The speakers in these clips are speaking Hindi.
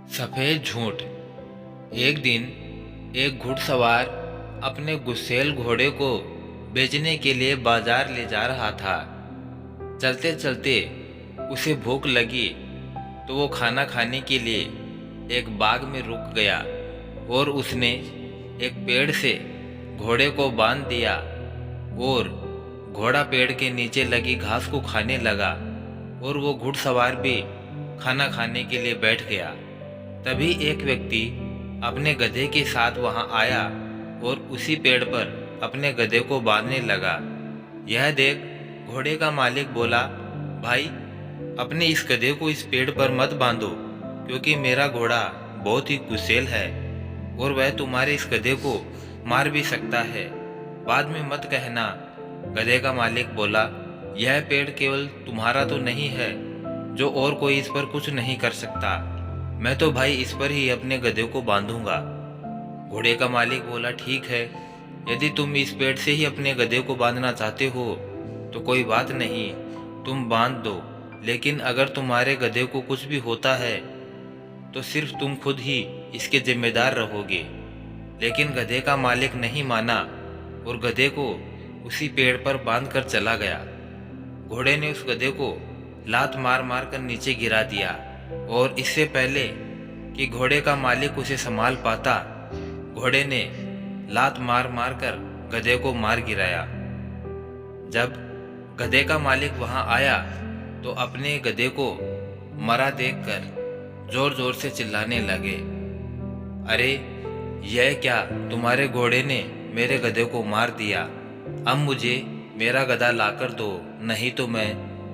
सफेद झूठ। एक दिन एक घुड़सवार अपने गुस्सैल घोड़े को बेचने के लिए बाजार ले जा रहा था। चलते चलते उसे भूख लगी तो वो खाना खाने के लिए एक बाग में रुक गया और उसने एक पेड़ से घोड़े को बांध दिया और घोड़ा पेड़ के नीचे लगी घास को खाने लगा और वो घुड़सवार भी खाना खाने के लिए बैठ गया। तभी एक व्यक्ति अपने गधे के साथ वहां आया और उसी पेड़ पर अपने गधे को बांधने लगा। यह देख घोड़े का मालिक बोला, भाई, अपने इस गधे को इस पेड़ पर मत बांधो, क्योंकि मेरा घोड़ा बहुत ही गुस्सैल है और वह तुम्हारे इस गधे को मार भी सकता है। बाद में मत कहना। गधे का मालिक बोला, यह पेड़ केवल तुम्हारा तो नहीं है जो और कोई इस पर कुछ नहीं कर सकता। मैं तो भाई इस पर ही अपने गधे को बांधूंगा। घोड़े का मालिक बोला, ठीक है, यदि तुम इस पेड़ से ही अपने गधे को बांधना चाहते हो तो कोई बात नहीं, तुम बांध दो, लेकिन अगर तुम्हारे गधे को कुछ भी होता है तो सिर्फ तुम खुद ही इसके जिम्मेदार रहोगे। लेकिन गधे का मालिक नहीं माना और गधे को उसी पेड़ पर बांध कर चला गया। घोड़े ने उस गधे को लात मार मार कर नीचे गिरा दिया और इससे पहले कि घोड़े का मालिक उसे संभाल पाता, घोड़े ने लात मार मार कर गधे को मार गिराया। जब गधे का मालिक वहां आया तो अपने गधे को मरा देखकर जोर जोर से चिल्लाने लगे, अरे यह क्या, तुम्हारे घोड़े ने मेरे गधे को मार दिया। अब मुझे मेरा गधा लाकर दो, नहीं तो मैं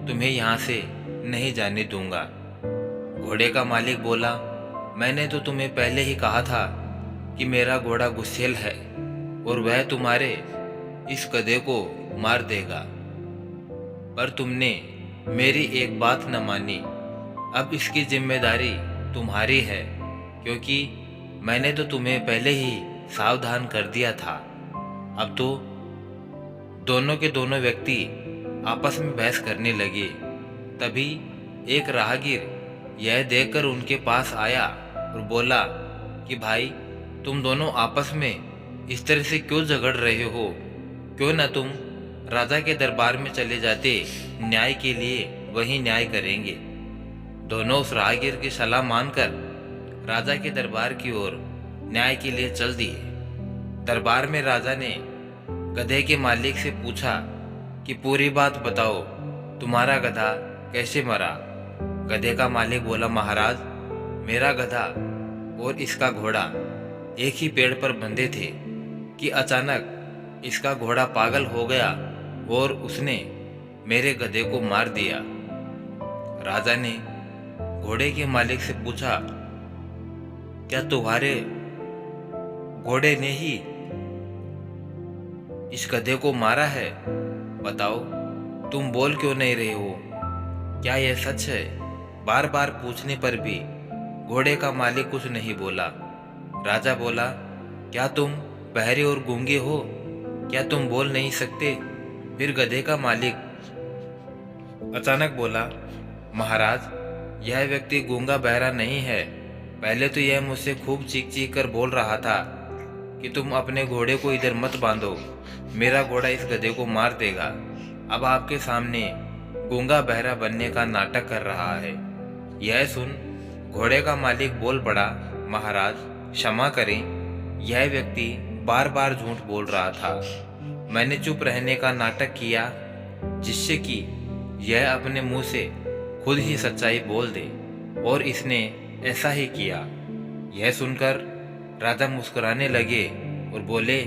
तुम्हें यहाँ से नहीं जाने दूंगा। घोड़े का मालिक बोला, मैंने तो तुम्हें पहले ही कहा था कि मेरा घोड़ा गुस्सैल है और वह तुम्हारे इस गधे को मार देगा, पर तुमने मेरी एक बात न मानी। अब इसकी जिम्मेदारी तुम्हारी है, क्योंकि मैंने तो तुम्हें पहले ही सावधान कर दिया था। अब तो दोनों के दोनों व्यक्ति आपस में बहस करने लगे। तभी एक राहगीर यह देखकर उनके पास आया और बोला कि भाई, तुम दोनों आपस में इस तरह से क्यों झगड़ रहे हो? क्यों न तुम राजा के दरबार में चले जाते, न्याय के लिए वही न्याय करेंगे। दोनों उस राहगीर की सलाह मानकर राजा के दरबार की ओर न्याय के लिए चल दिए। दरबार में राजा ने गधे के मालिक से पूछा कि पूरी बात बताओ, तुम्हारा गधा कैसे मरा? गधे का मालिक बोला, महाराज, मेरा गधा और इसका घोड़ा एक ही पेड़ पर बंधे थे कि अचानक इसका घोड़ा पागल हो गया और उसने मेरे गधे को मार दिया। राजा ने घोड़े के मालिक से पूछा, क्या तुम्हारे घोड़े ने ही इस गधे को मारा है? बताओ, तुम बोल क्यों नहीं रहे हो? क्या यह सच है? बार बार पूछने पर भी घोड़े का मालिक कुछ नहीं बोला। राजा बोला, क्या तुम बहरे और गूंगे हो? क्या तुम बोल नहीं सकते? फिर गधे का मालिक अचानक बोला, महाराज, यह व्यक्ति गूंगा बहरा नहीं है। पहले तो यह मुझसे खूब चीख चीख कर बोल रहा था कि तुम अपने घोड़े को इधर मत बांधो, मेरा घोड़ा इस गधे को मार देगा। अब आपके सामने गूंगा बहरा बनने का नाटक कर रहा है। यह सुन घोड़े का मालिक बोल पड़ा, महाराज, क्षमा करें, यह व्यक्ति बार बार झूठ बोल रहा था। मैंने चुप रहने का नाटक किया जिससे कि यह अपने मुंह से खुद ही सच्चाई बोल दे, और इसने ऐसा ही किया। यह सुनकर राजा मुस्कुराने लगे और बोले,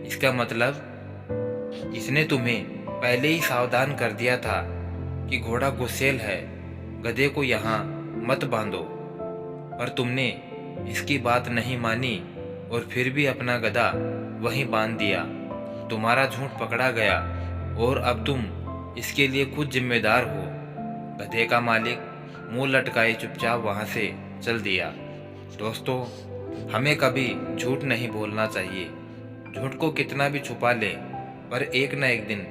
इसका मतलब इसने तुम्हें पहले ही सावधान कर दिया था कि घोड़ा गुस्सैल है, गधे को यहाँ मत बांधो, पर तुमने इसकी बात नहीं मानी और फिर भी अपना गधा वहीं बांध दिया। तुम्हारा झूठ पकड़ा गया और अब तुम इसके लिए खुद जिम्मेदार हो। गधे का मालिक मुंह लटकाए चुपचाप वहां से चल दिया। दोस्तों, हमें कभी झूठ नहीं बोलना चाहिए। झूठ को कितना भी छुपा ले, पर एक न एक दिन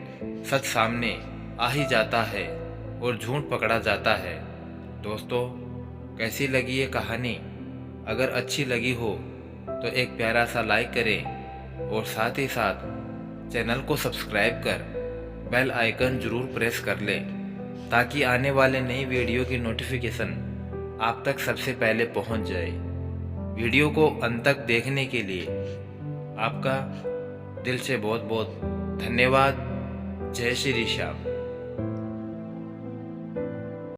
सच सामने आ ही जाता है और झूठ पकड़ा जाता है। दोस्तों, कैसी लगी ये कहानी अगर अच्छी लगी हो तो एक प्यारा सा लाइक करें और साथ ही साथ चैनल को सब्सक्राइब कर बेल आइकन ज़रूर प्रेस कर लें ताकि आने वाले नई वीडियो की नोटिफिकेशन आप तक सबसे पहले पहुंच जाए। वीडियो को अंत तक देखने के लिए आपका दिल से बहुत बहुत धन्यवाद। जय श्री श्याम।